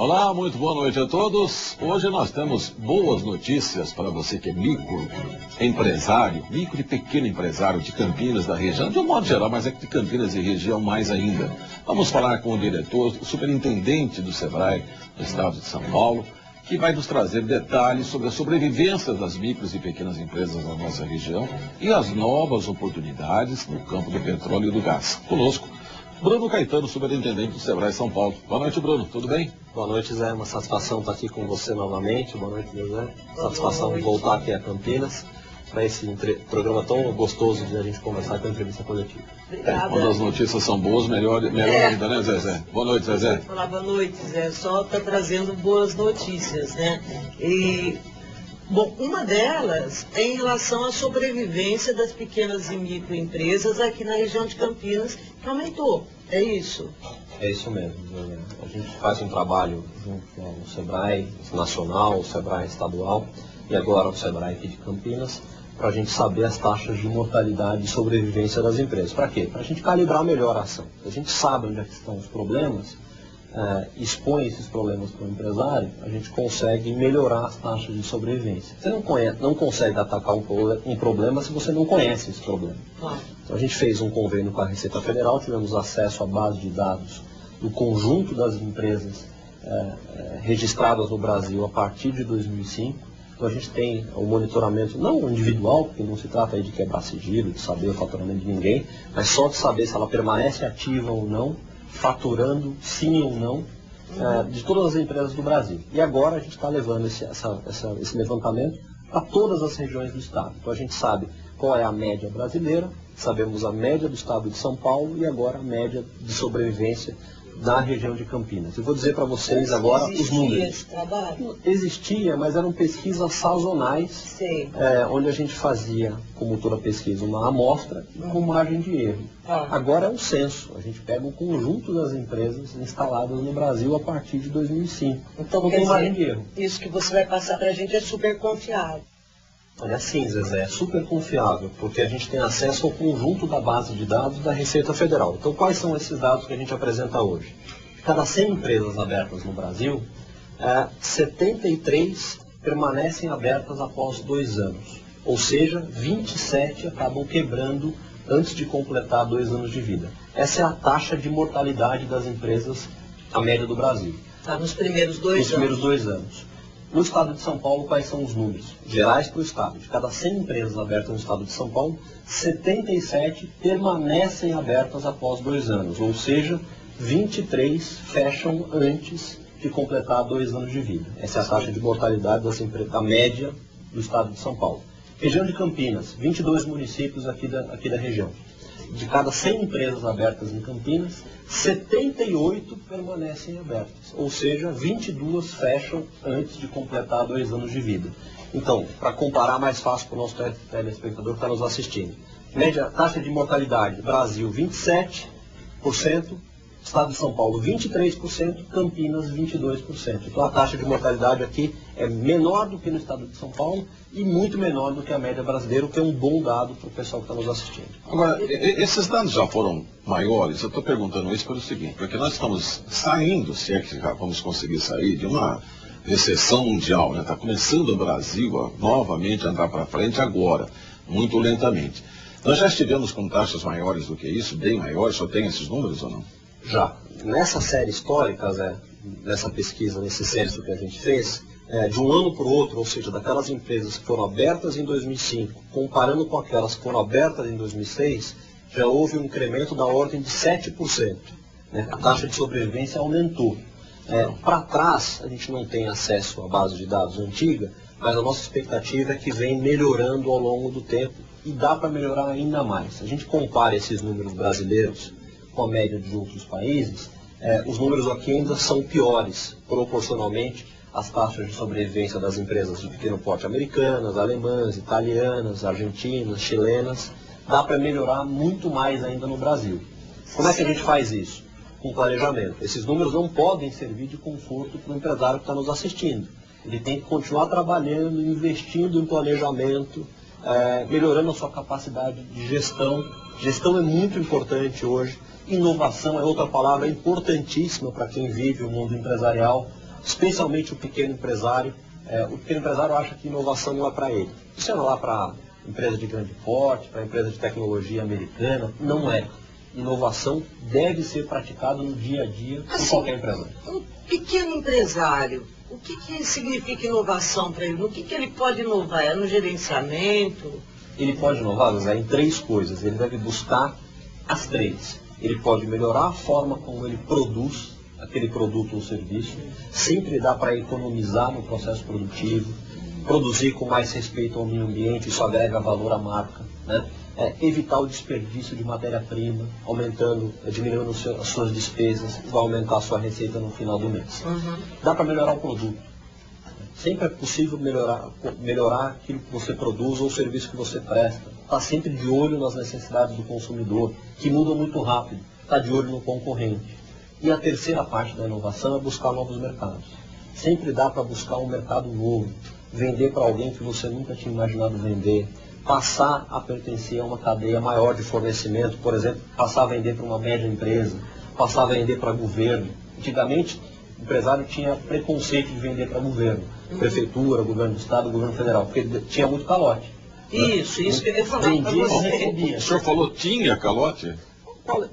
Olá, muito boa noite a todos. Hoje nós temos boas notícias para você que é microempresário, micro e pequeno empresário de Campinas, da região, de um modo geral, mas é de Campinas e região mais ainda. Vamos falar com o diretor, o superintendente do SEBRAE do estado de São Paulo, que vai nos trazer detalhes sobre a sobrevivência das micros e pequenas empresas na nossa região e as novas oportunidades no campo do petróleo e do gás. Conosco, Bruno Caetano, superintendente do SEBRAE São Paulo. Boa noite, Bruno. Tudo bem? Boa noite, Zé. Uma satisfação estar aqui com você novamente. Boa noite, Zé. Satisfação de voltar aqui a Campinas para esse programa tão gostoso de a gente conversar com a entrevista coletiva. Obrigada. Quando as notícias são boas, melhor ainda, né, Zezé? Boa noite, Zezé. Falar boa noite, Zé. Só está trazendo boas notícias, né? Bom, uma delas é em relação à sobrevivência das pequenas e microempresas aqui na região de Campinas, que aumentou. É isso? É isso mesmo. A gente faz um trabalho junto com o SEBRAE nacional, o SEBRAE estadual e agora o SEBRAE aqui de Campinas, para a gente saber as taxas de mortalidade e sobrevivência das empresas. Para quê? Para a gente calibrar melhor a ação. A gente sabe onde é que estão os problemas, expõe esses problemas para o empresário, a gente consegue melhorar as taxas de sobrevivência. Você não consegue atacar um problema se você não conhece esse problema. Então a gente fez um convênio com a Receita Federal, tivemos acesso à base de dados do conjunto das empresas registradas no Brasil a partir de 2005. Então a gente tem o monitoramento, não individual, porque não se trata aí de quebrar sigilo, de saber o faturamento de ninguém, mas só de saber se ela permanece ativa ou não, faturando sim ou não, de todas as empresas do Brasil. E agora a gente está levando esse levantamento para todas as regiões do estado. Então a gente sabe qual é a média brasileira, sabemos a média do estado de São Paulo e agora a média de sobrevivência da região de Campinas. Eu vou dizer para vocês agora os números. Esse trabalho? Existia, mas eram pesquisas sazonais, onde a gente fazia, como toda pesquisa, uma amostra com margem de erro. Agora é um censo. A gente pega o conjunto das empresas instaladas no Brasil a partir de 2005. Então, não tem margem de erro. Isso que você vai passar para a gente é super confiável. Olha, sim, Zezé, é super confiável, porque a gente tem acesso ao conjunto da base de dados da Receita Federal. Então, quais são esses dados que a gente apresenta hoje? De cada 100 empresas abertas no Brasil, 73 permanecem abertas após 2 anos. Ou seja, 27 acabam quebrando antes de completar 2 anos de vida. Essa é a taxa de mortalidade das empresas, a média do Brasil. Está nos primeiros 2 anos. Nos primeiros 2 anos. No estado de São Paulo, quais são os números gerais para o estado? De cada 100 empresas abertas no estado de São Paulo, 77 permanecem abertas após 2 anos, ou seja, 23 fecham antes de completar 2 anos de vida. Essa é a taxa de mortalidade das empresas, a média do estado de São Paulo. Região de Campinas, 22 municípios aqui da região. De cada 100 empresas abertas em Campinas, 78 permanecem abertas, ou seja, 22 fecham antes de completar 2 anos de vida. Então, para comparar mais fácil para o nosso telespectador que está nos assistindo, média taxa de mortalidade, Brasil 27%, estado de São Paulo 23%, Campinas 22%. Então a taxa de mortalidade aqui é menor do que no estado de São Paulo e muito menor do que a média brasileira, o que é um bom dado para o pessoal que está nos assistindo. Agora, esses dados já foram maiores? Eu estou perguntando isso pelo seguinte, porque nós estamos saindo, se é que já vamos conseguir sair, de uma recessão mundial, né? Está começando o Brasil novamente a andar para frente agora, muito lentamente. Nós já estivemos com taxas maiores do que isso, bem maiores, só tem esses números ou não? Já. Nessa série histórica, Zé, nessa pesquisa, nesse censo que a gente fez, de um ano para o outro, ou seja, daquelas empresas que foram abertas em 2005, comparando com aquelas que foram abertas em 2006, já houve um incremento da ordem de 7%. Né? A taxa de sobrevivência aumentou. Para trás, a gente não tem acesso à base de dados antiga, mas a nossa expectativa é que vem melhorando ao longo do tempo e dá para melhorar ainda mais. A gente compara esses números brasileiros com a média de outros países, os números aqui ainda são piores, proporcionalmente às taxas de sobrevivência das empresas de pequeno porte americanas, alemãs, italianas, argentinas, chilenas. Dá para melhorar muito mais ainda no Brasil. Como é que a gente faz isso? Com planejamento. Esses números não podem servir de conforto para o empresário que está nos assistindo. Ele tem que continuar trabalhando, investindo em planejamento, melhorando a sua capacidade de gestão. Gestão é muito importante hoje. Inovação é outra palavra importantíssima para quem vive o mundo empresarial. especialmente o pequeno empresário. O pequeno empresário acha que inovação não é para ele. Isso é lá para empresa de grande porte, para empresa de tecnologia americana, não é. Inovação deve ser praticada no dia a dia por qualquer empresário. Um pequeno empresário, o que significa inovação para ele? No que ele pode inovar? É no gerenciamento? Ele pode inovar, Zé, em 3 coisas. Ele deve buscar as 3. Ele pode melhorar a forma como ele produz aquele produto ou serviço. Sempre dá para economizar no processo produtivo, produzir com mais respeito ao meio ambiente, isso agrega valor à marca, né? Evitar o desperdício de matéria-prima, diminuindo as suas despesas, vai aumentar a sua receita no final do mês. Dá para melhorar o produto. Sempre é possível melhorar aquilo que você produz ou o serviço que você presta. Está sempre de olho nas necessidades do consumidor, que mudam muito rápido. Está de olho no concorrente. E a terceira parte da inovação é buscar novos mercados. Sempre dá para buscar um mercado novo, vender para alguém que você nunca tinha imaginado vender, passar a pertencer a uma cadeia maior de fornecimento, por exemplo, passar a vender para uma média empresa, passar a vender para governo. Antigamente, o empresário tinha preconceito de vender para governo, prefeitura, governo do estado, governo federal, porque tinha muito calote. Isso que eu ia falar para você. O senhor falou tinha calote?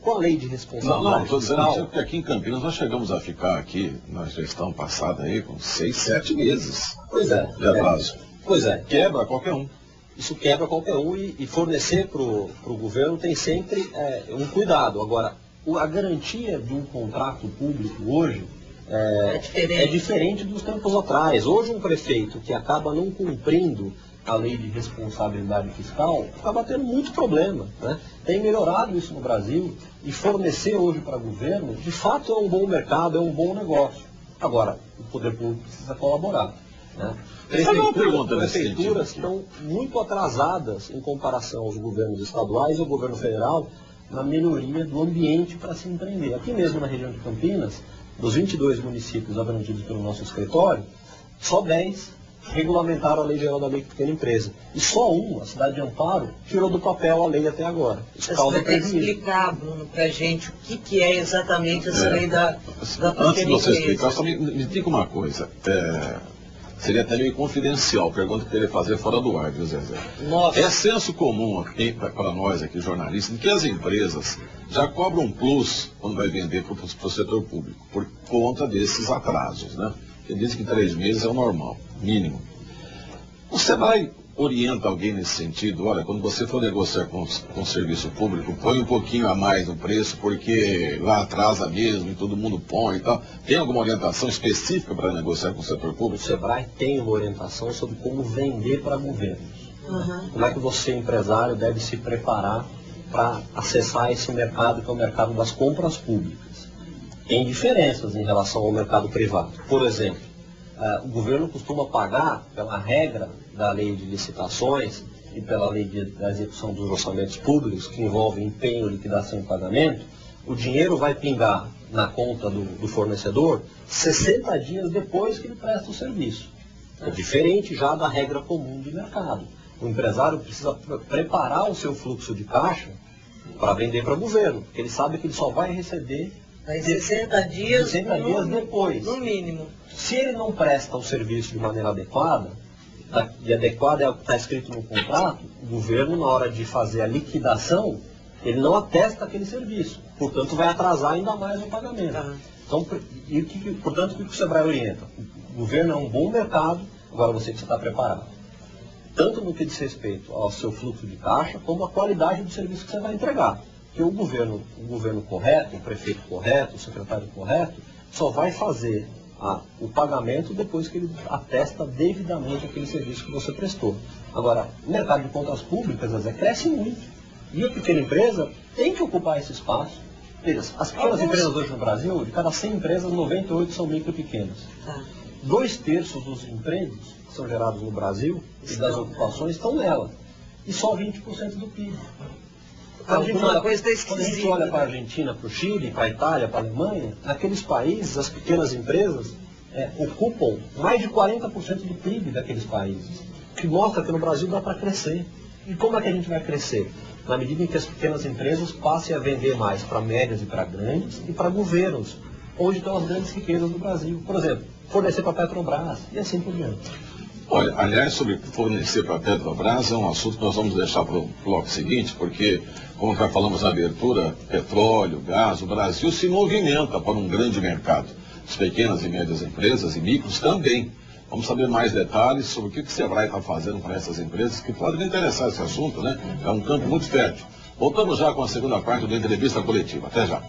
Qual a lei de responsabilidade? Não, estou dizendo que aqui em Campinas nós chegamos a ficar aqui na gestão passada aí com 6, 7 meses de atraso. Pois é. Quebra qualquer um. Isso quebra qualquer um e fornecer para o governo tem sempre um cuidado. Agora, a garantia de um contrato público hoje é diferente dos tempos atrás. Hoje um prefeito que acaba não cumprindo a lei de responsabilidade fiscal acaba tendo muito problema, né? Tem melhorado isso no Brasil e fornecer hoje para o governo, de fato é um bom mercado, é um bom negócio. Agora, o poder público precisa colaborar, né? Prefeituras estão muito atrasadas em comparação aos governos estaduais e ao governo federal na melhoria do ambiente para se empreender. Aqui mesmo na região de Campinas, dos 22 municípios abrangidos pelo nosso escritório, só 10 regulamentaram a Lei Geral da Pequena Empresa. E só a cidade de Amparo, tirou do papel a lei até agora. Isso você vai ter que explicar, Bruno, para a gente o que é exatamente essa lei da pequena empresa. Antes de você explicar, só me diga uma coisa. Seria até meio confidencial, pergunta que eu queria fazer fora do ar, viu, Zezé? Nossa. É senso comum para nós aqui, jornalistas, que as empresas já cobram um plus quando vai vender para o setor público, por conta desses atrasos, né? Ele diz que 3 meses é o normal, mínimo. O Sebrae orienta alguém nesse sentido? Olha, quando você for negociar com o serviço público, põe um pouquinho a mais no preço, porque lá atrasa mesmo e todo mundo põe e tal. Tem alguma orientação específica para negociar com o setor público? O Sebrae tem uma orientação sobre como vender para governos. Como é que você, empresário, deve se preparar para acessar esse mercado, que é o mercado das compras públicas. Tem diferenças em relação ao mercado privado. Por exemplo, o governo costuma pagar, pela regra da lei de licitações e pela lei da execução dos orçamentos públicos, que envolve empenho, liquidação e pagamento, o dinheiro vai pingar na conta do fornecedor 60 dias depois que ele presta o serviço. É diferente já da regra comum de mercado. O empresário precisa preparar o seu fluxo de caixa para vender para o governo, porque ele sabe que ele só vai receber 60 dias depois. No mínimo. Se ele não presta o serviço de maneira adequada, e adequada é o que está escrito no contrato, o governo, na hora de fazer a liquidação, ele não atesta aquele serviço. Portanto, vai atrasar ainda mais o pagamento. Então, portanto, o que o Sebrae orienta? O governo é um bom mercado, agora você precisa estar preparado. Tanto no que diz respeito ao seu fluxo de caixa, como à qualidade do serviço que você vai entregar. Porque o governo correto, o prefeito correto, o secretário correto, só vai fazer o pagamento depois que ele atesta devidamente aquele serviço que você prestou. Agora, o mercado de contas públicas, cresce muito. E a pequena empresa tem que ocupar esse espaço. As pequenas empresas hoje no Brasil, de cada 100 empresas, 98 são micro e pequenas. 2/3 dos empregos que são gerados no Brasil e das ocupações estão nela. E só 20% do PIB. Quando a gente olha para a Argentina, para o Chile, para a Itália, para a Alemanha, naqueles países, as pequenas empresas ocupam mais de 40% do PIB daqueles países, que mostra que no Brasil dá para crescer. E como é que a gente vai crescer? Na medida em que as pequenas empresas passem a vender mais para médias e para grandes e para governos. onde estão as grandes riquezas do Brasil. Por exemplo, fornecer para a Petrobras e assim por diante. Olha, aliás, sobre fornecer para a Petrobras é um assunto que nós vamos deixar para o bloco seguinte, porque, como já falamos na abertura, petróleo, gás, o Brasil se movimenta para um grande mercado. As pequenas e médias empresas e micros também. Vamos saber mais detalhes sobre o que o Sebrae está fazendo para essas empresas, que podem interessar esse assunto, né? É um campo muito fértil. Voltamos já com a segunda parte da entrevista coletiva. Até já.